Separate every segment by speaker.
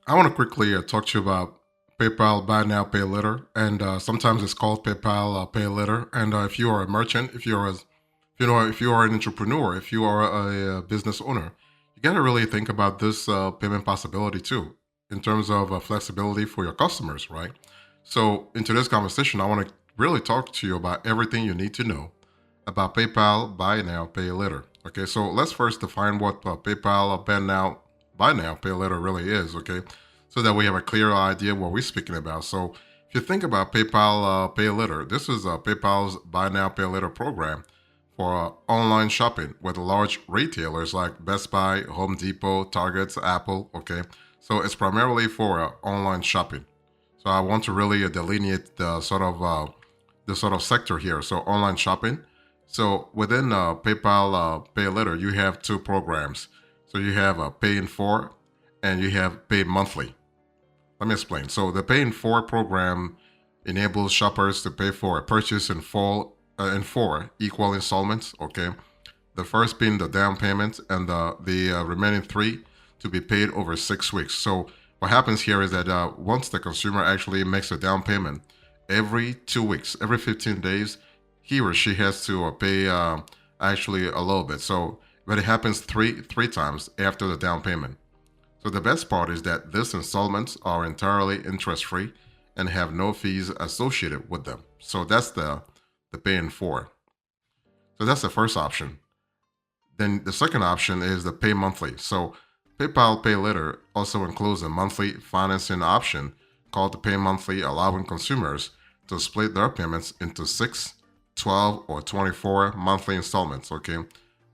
Speaker 1: I want to quickly talk to you about PayPal Buy Now Pay Later, and sometimes it's called PayPal Pay Later. And if you are a merchant, if you are an entrepreneur, if you are business owner, you got to really think about this payment possibility too, in terms of flexibility for your customers, right? So, in today's conversation, I want to really talk to you about everything you need to know about PayPal Buy Now Pay Later. Okay, so let's first define what PayPal Buy Now Pay Later really is. Okay, so that we have a clear idea what we're speaking about. So if you think about PayPal Pay Later, this is PayPal's Buy Now Pay Later program for online shopping with large retailers like Best Buy, Home Depot, Target, Apple. Okay, so it's primarily for online shopping. So I want to really delineate the sort of sector here. So online shopping. So within PayPal Pay Later, you have two programs. So you have Pay in 4 and you have Pay Monthly. Let me explain. So the Pay in 4 program enables shoppers to pay for a purchase in four equal installments. Okay, the first being the down payment, and the remaining three to be paid over 6 weeks. So what happens here is that once the consumer actually makes a down payment, every 2 weeks, every 15 days, he or she has to pay actually a little bit. So, but it happens three times after the down payment. So the best part is that these installments are entirely interest free and have no fees associated with them. So that's the pay in four. So that's the first option. Then the second option is the pay monthly. So PayPal Pay Later also includes a monthly financing option called the Pay Monthly, allowing consumers to split their payments into 6, 12, or 24 monthly installments. Okay,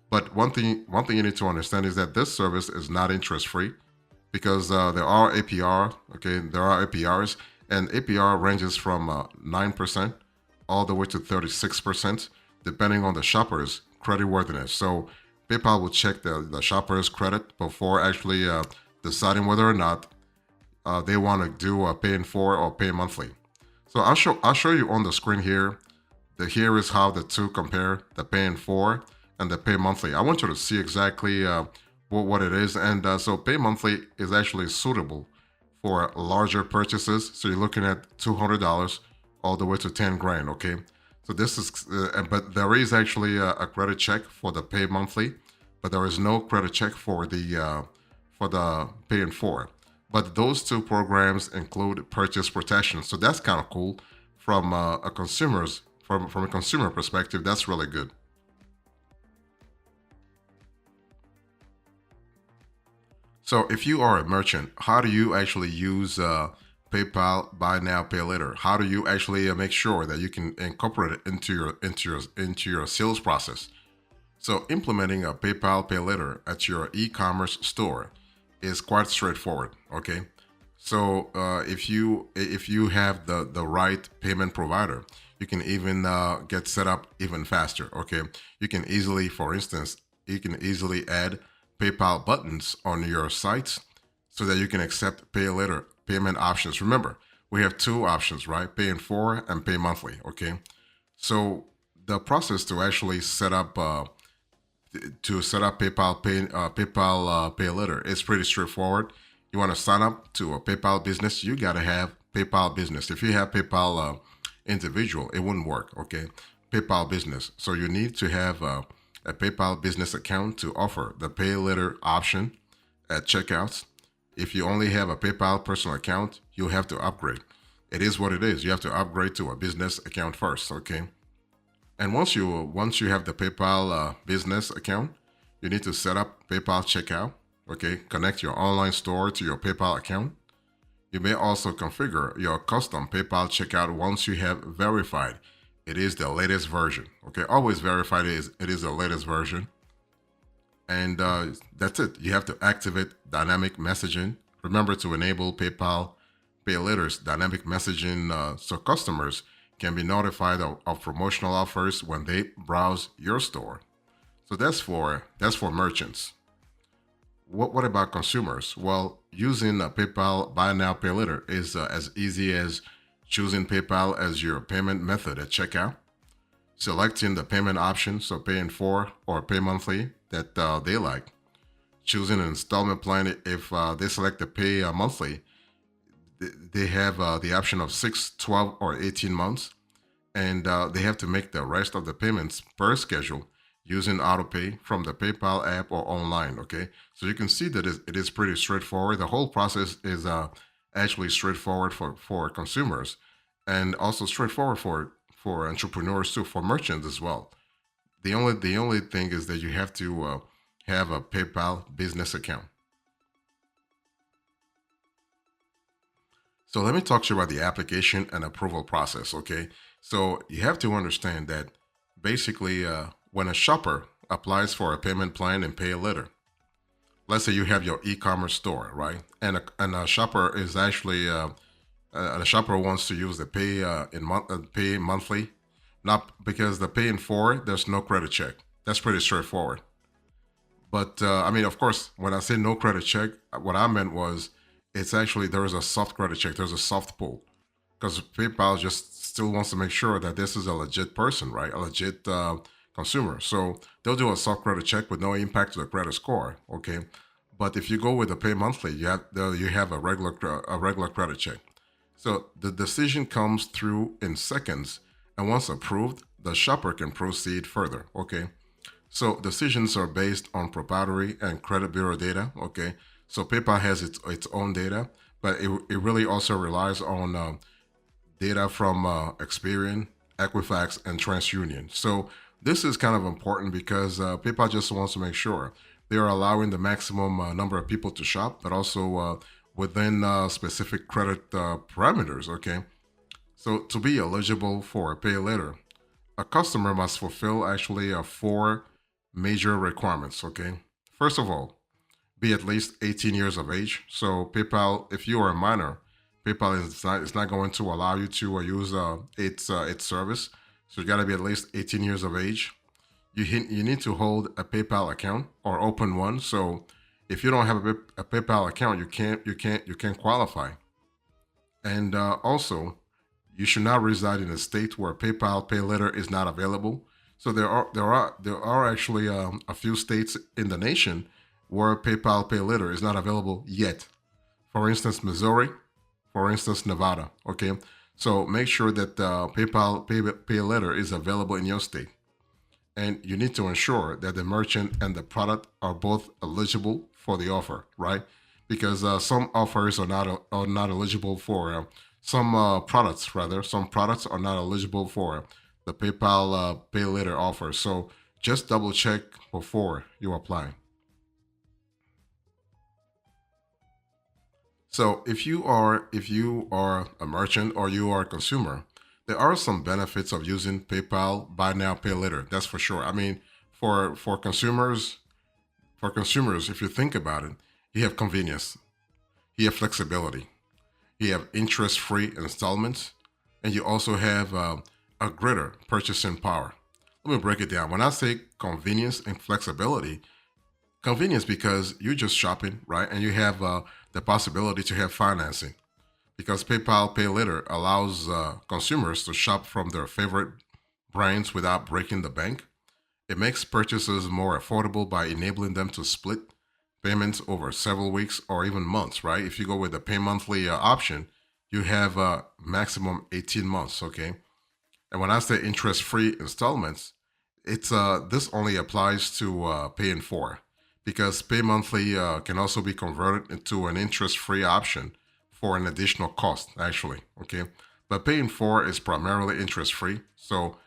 Speaker 1: but one thing you need to understand is that this service is not interest free because there are APR. Okay, there are APRs, and APR ranges from 9% all the way to 36%, depending on the shopper's creditworthiness. So PayPal will check the shopper's credit before actually deciding whether or not they want to do a pay in 4 or pay monthly. So I'll show you on the screen here. Here is how the two compare: the pay in 4 and the pay monthly. I want you to see exactly what it is, and so pay monthly is actually suitable for larger purchases. So you're looking at $200 all the way to 10 grand. Okay, so this is, but there is actually a credit check for the pay monthly, but there is no credit check for the pay in 4. But those two programs include purchase protection, so that's kind of cool from a consumer perspective. That's really good. So if you are a merchant, how do you actually use PayPal Buy Now Pay Later? How do you actually make sure that you can incorporate it into your sales process? So implementing a PayPal Pay Later at your e-commerce store is quite straightforward. Okay, so if you have the right payment provider, you can even get set up even faster. Okay, for instance, you can easily add PayPal buttons on your sites so that you can accept pay later payment options. Remember, we have two options, right? Pay in 4 and pay monthly. Okay, so the process to actually set up PayPal Pay Later is pretty straightforward. You want to sign up to a PayPal Business, you got to have PayPal Business. If you have PayPal Individual, it wouldn't work. Okay, PayPal Business. So you need to have a PayPal Business account to offer the Pay Later option at checkouts. If you only have a PayPal personal account, you'll have to upgrade. It is what it is. You have to upgrade to a business account first. Okay. And once you have the PayPal business account, you need to set up PayPal checkout. Okay, connect your online store to your PayPal account. You may also configure your custom PayPal checkout once you have verified it is the latest version. Okay, always verify it is the latest version, and that's it. You have to activate dynamic messaging. Remember to enable PayPal Pay Later's dynamic messaging so customers can be notified of promotional offers when they browse your store. So that's for merchants. What about consumers? Well, using PayPal Buy Now Pay Later is as easy as choosing PayPal as your payment method at checkout, selecting the payment option, so pay in 4 or pay monthly that they like, choosing an installment plan, if they select to pay monthly, they have the option of 6, 12, or 18 months, and they have to make the rest of the payments per schedule using autopay from the PayPal app or online. Okay, so you can see that it is pretty straightforward. The whole process is actually straightforward for consumers, and also straightforward for entrepreneurs too, for merchants as well. The only thing is that you have to have a PayPal business account. So let me talk to you about the application and approval process. Okay, so you have to understand that basically, when a shopper applies for a payment plan and pay later, let's say you have your e-commerce store, right? And a shopper is actually a shopper wants to use the pay monthly, not because the pay in four, there's no credit check. That's pretty straightforward. But I mean, of course, when I say no credit check, what I meant was it's actually there is a soft credit check. There's a soft pull because PayPal just still wants to make sure that this is a legit person, right? A legit consumer. So they'll do a soft credit check with no impact to the credit score. Okay, but if you go with the pay monthly, you have a regular credit check. So the decision comes through in seconds, and once approved, the shopper can proceed further. Okay, so decisions are based on proprietary and credit bureau data. Okay, so PayPal has its own data, but it really also relies on data from Experian, Equifax, and TransUnion. So this is kind of important because PayPal just wants to make sure they are allowing the maximum number of people to shop, but also within specific credit parameters. Okay, so to be eligible for a pay later, a customer must fulfill actually four major requirements. Okay, first of all, be at least 18 years of age. So PayPal, if you are a minor, PayPal is not going to allow you to use its service. So you got to be at least 18 years of age. You need to hold a PayPal account or open one. So if you don't have a PayPal account, you can't qualify. And also, you should not reside in a state where PayPal Pay Later is not available. So there are actually a few states in the nation where PayPal Pay Later is not available yet. For instance, Missouri. For instance, Nevada. Okay, so make sure that PayPal Pay Later is available in your state, and you need to ensure that the merchant and the product are both eligible for the offer, right? Because some offers are not eligible for some products. Rather, some products are not eligible for the PayPal Pay Later offer. So just double check before you apply. So if you are a merchant or you are a consumer, there are some benefits of using PayPal Buy Now Pay Later. That's for sure. I mean, for consumers, if you think about it, you have convenience, you have flexibility, you have interest-free installments, and you also have a greater purchasing power. Let me break it down. When I say convenience and flexibility, convenience because you're just shopping, right? And you have the possibility to have financing because PayPal Pay Later allows consumers to shop from their favorite brands without breaking the bank. It makes purchases more affordable by enabling them to split payments over several weeks or even months, right? If you go with the pay monthly option, you have maximum 18 months, okay? And when I say interest-free installments, it's this only applies to pay in four because pay monthly can also be converted into an interest-free option for an additional cost, actually. Okay, but pay in four is primarily interest-free, so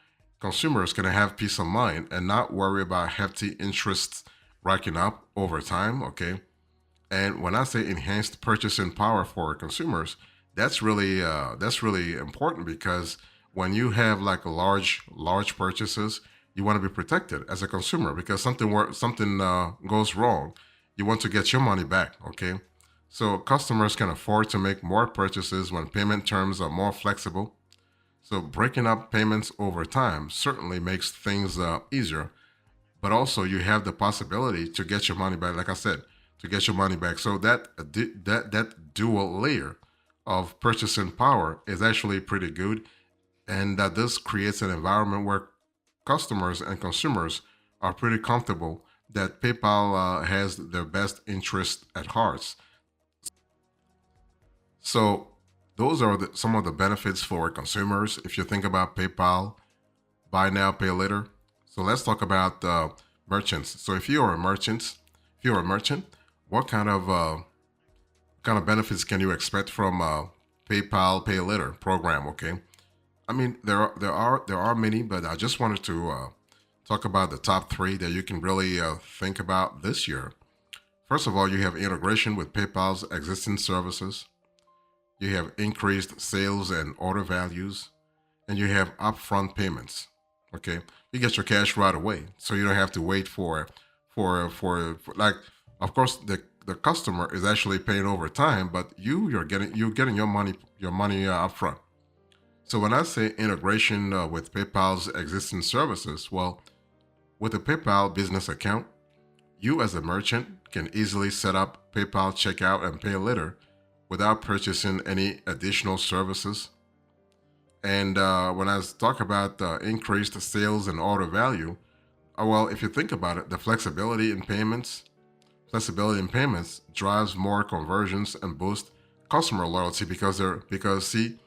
Speaker 1: consumers can have peace of mind and not worry about hefty interests racking up over time. Okay, and when I say enhanced purchasing power for consumers, that's really important because when you have like a large purchases, you want to be protected as a consumer because something goes wrong, you want to get your money back. Okay, so customers can afford to make more purchases when payment terms are more flexible. So breaking up payments over time certainly makes things easier, but also you have the possibility to get your money back. Like I said, to get your money back. So that dual layer of purchasing power is actually pretty good, and that this creates an environment where customers and consumers are pretty comfortable that PayPal has their best interest at heart. So those are some of the benefits for consumers. If you think about PayPal, buy now, pay later. So let's talk about merchants. So if you're a merchant, what kind of benefits can you expect from PayPal Pay Later program? Okay, I mean there are many, but I just wanted to talk about the top three that you can really think about this year. First of all, you have integration with PayPal's existing services. You have increased sales and order values, and you have upfront payments. Okay, you get your cash right away, so you don't have to wait for like. Of course, the customer is actually paying over time, but you're getting your money upfront. So when I say integration with PayPal's existing services, well, with a PayPal business account, you as a merchant can easily set up PayPal checkout and pay later without purchasing any additional services. And when I talk about increased sales and order value, well, if you think about it, the flexibility in payments drives more conversions and boosts customer loyalty because see,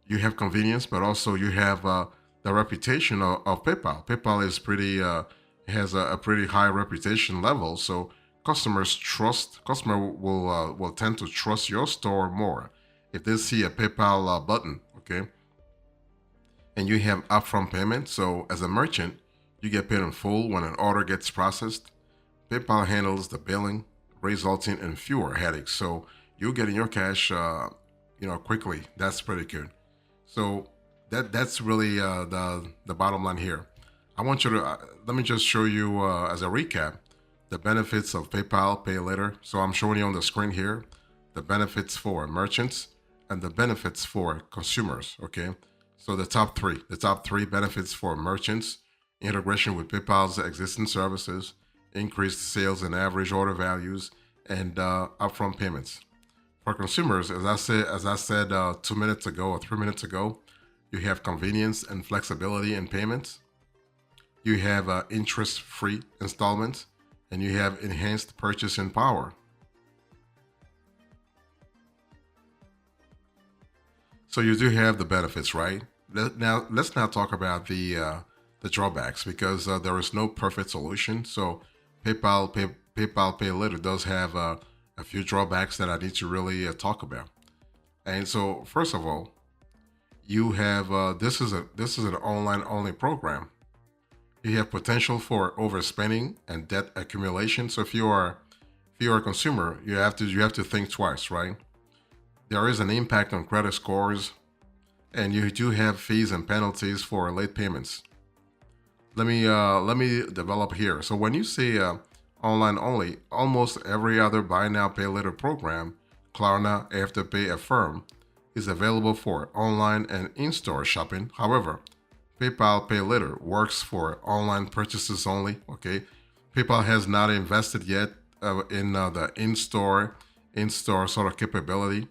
Speaker 1: you have convenience, but also you have the reputation of PayPal. PayPal is pretty has a pretty high reputation level, so customer will tend to trust your store more if they see a PayPal button. Okay, and you have upfront payment. So as a merchant, you get paid in full when an order gets processed. PayPal handles the billing, resulting in fewer headaches. So you getting your cash, quickly. That's pretty good. So that's really the bottom line here. I want you to let me just show you as a recap the benefits of PayPal Pay Later. So I'm showing you on the screen here the benefits for merchants and the benefits for consumers. Okay, so the top three benefits for merchants: integration with PayPal's existing services, increased sales and average order values, and upfront payments. For consumers, as I said 2 minutes ago or 3 minutes ago, you have convenience and flexibility in payments. You have interest-free installments, and you have enhanced purchasing power. So you do have the benefits, right? Now let's now talk about the drawbacks because there is no perfect solution. So PayPal Pay Later does have a few drawbacks that I need to really talk about. And so first of all, you have this is an online only program. You have potential for overspending and debt accumulation. So if you are a consumer, you have to think twice, right? There is an impact on credit scores, and you do have fees and penalties for late payments. Let me develop here. So when you say online only, almost every other buy now pay later program, Klarna, Afterpay, Affirm, is available for online and in-store shopping. However, PayPal Pay Later works for online purchases only. Okay, PayPal has not invested yet in the in-store sort of capability,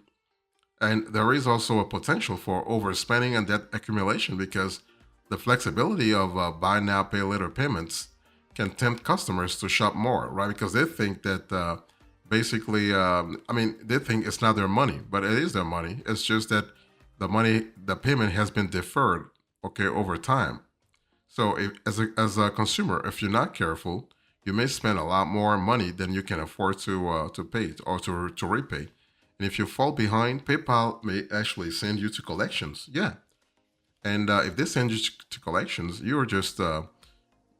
Speaker 1: and there is also a potential for overspending and debt accumulation because the flexibility of buy now, pay later payments can tempt customers to shop more, right? Because they think that basically, I mean, they think it's not their money, but it is their money. It's just that the payment has been deferred, okay, over time. So as a consumer, if you're not careful, you may spend a lot more money than you can afford to pay or to repay. And if you fall behind, PayPal may actually send you to collections. Yeah, and if they send you to collections, you're just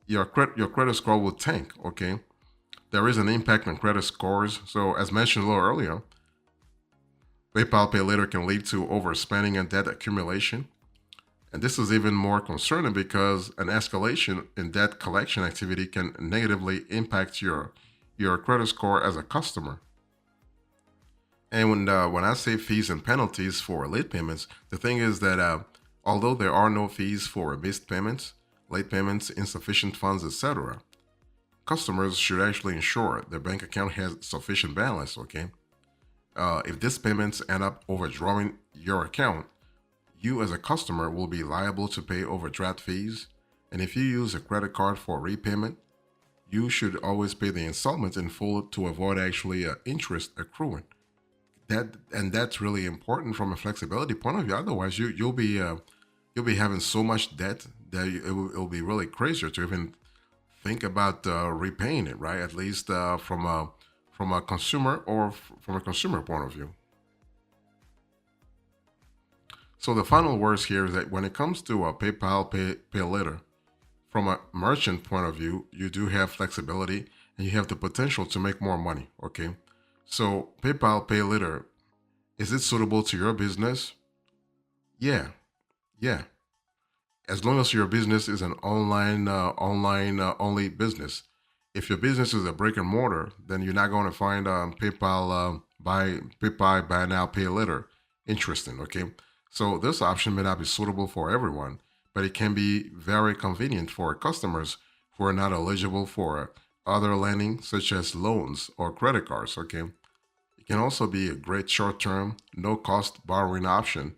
Speaker 1: your credit score will tank. Okay, there is an impact on credit scores. So as mentioned a little earlier, PayPal Pay Later can lead to overspending and debt accumulation. And this is even more concerning because an escalation in debt collection activity can negatively impact your credit score as a customer. And when I say fees and penalties for late payments, the thing is that although there are no fees for missed payments, late payments, insufficient funds, etc., customers should actually ensure their bank account has sufficient balance. Okay, if these payments end up overdrawing your account, you as a customer will be liable to pay overdraft fees. And if you use a credit card for repayment, you should always pay the installments in full to avoid actually interest accruing. That's really important from a flexibility point of view. Otherwise, you'll be having so much debt that it'll be really crazier to even think about repaying it, right? At least from a consumer or from a consumer point of view. So the final words here is that when it comes to PayPal pay later, from a merchant point of view, you do have flexibility and you have the potential to make more money. Okay, so PayPal pay later, is it suitable to your business? Yeah, yeah. As long as your business is an online only business. If your business is a brick and mortar, then you're not going to find PayPal buy now pay later interesting. Okay, so this option may not be suitable for everyone, but it can be very convenient for customers who are not eligible for other lending such as loans or credit cards. Okay, it can also be a great short-term, no-cost borrowing option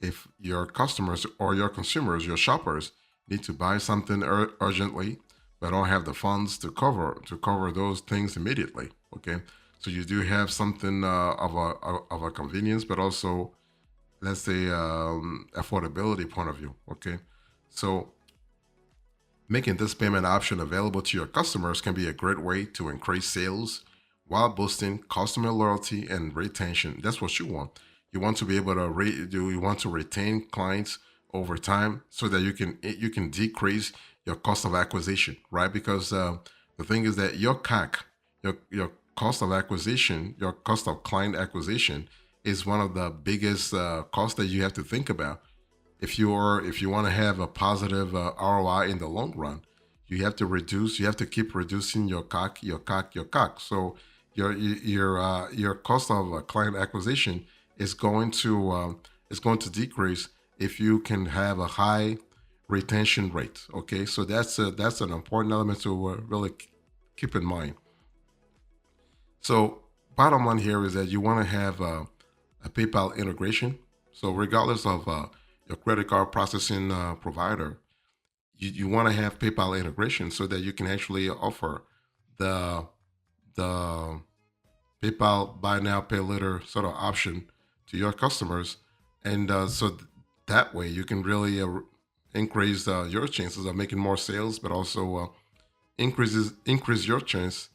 Speaker 1: if your customers or your consumers, your shoppers, need to buy something urgently but don't have the funds to cover those things immediately. Okay, so you do have something of a convenience, but also let's say affordability point of view. Okay, so making this payment option available to your customers can be a great way to increase sales while boosting customer loyalty and retention. That's what you want. You want to be able to you want to retain clients over time so that you can decrease your cost of acquisition, right? Because the thing is that your CAC, your cost of acquisition, your cost of client acquisition is one of the biggest costs that you have to think about if you want to have a positive ROI in the long run, you have to keep reducing your CAC. So your cost of client acquisition is going to decrease if you can have a high retention rate. Okay, so that's an important element to really keep in mind. So bottom line here is that you want to have a PayPal integration. So regardless of your credit card processing provider, you want to have PayPal integration so that you can actually offer the the PayPal buy now pay later sort of option to your customers, and that way you can really increase your chances of making more sales, but also increase your chances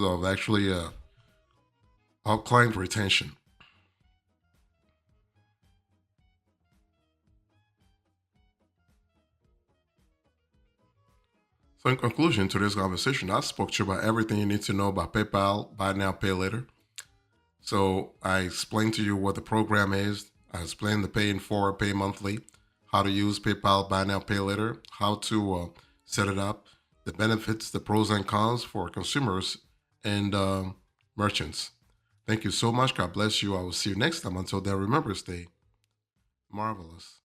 Speaker 1: of actually of client retention. So, in conclusion to this conversation, I spoke to you about everything you need to know about PayPal, buy now, pay later. So, I explained to you what the program is. I explained the pay in four, pay monthly, how to use PayPal, buy now, pay later, how to set it up, the benefits, the pros and cons for consumers and merchants. Thank you so much. God bless you. I will see you next time. Until then, remember, stay marvelous.